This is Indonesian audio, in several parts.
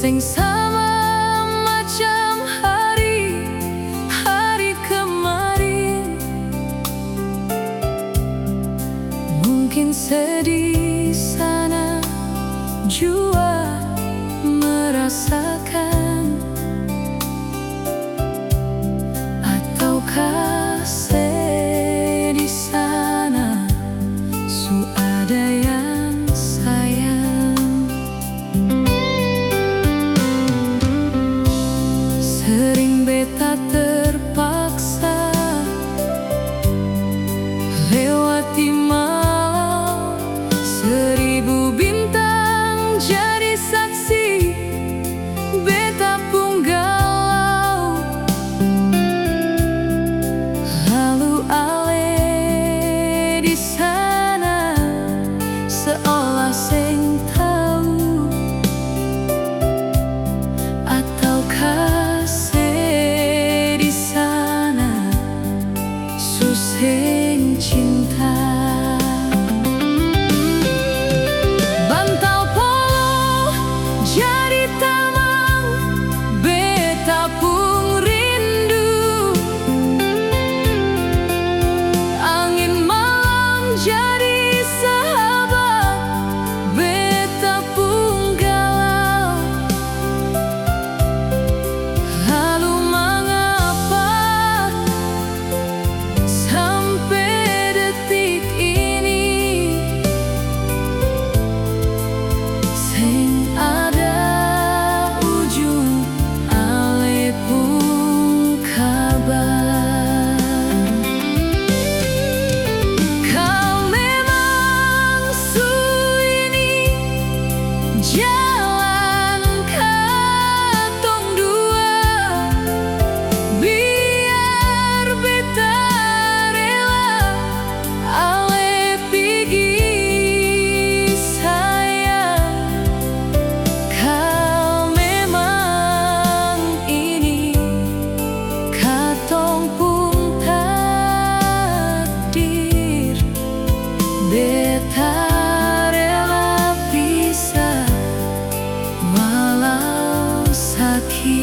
sing sama macam hari kemarin. Mungkin sedih sana jua merasakan, ataukah sedih sana su ada yang sayang. Sering beta terpaksa lewati malam, 1000 bintang jadi saksi beta pun galau. Lalu ale di sana seolah seng tahu, ataukah di sana su seng cinta. Bantal polo jadi tamang beta pun rindu. Angin malam jadi sahabat beta pun galau. Lalu mengapa sampai detik ini seng ada ujung ale pun kabar. Kau memang su ini jalan katong dua, biar beta rela ale pigi sayang. Kau memang ini katong pun takdir, beta rela pisah walau sakit.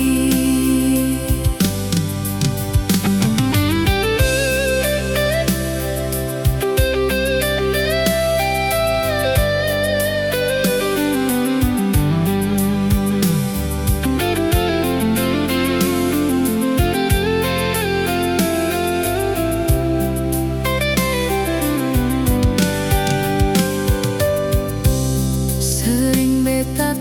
Sering beta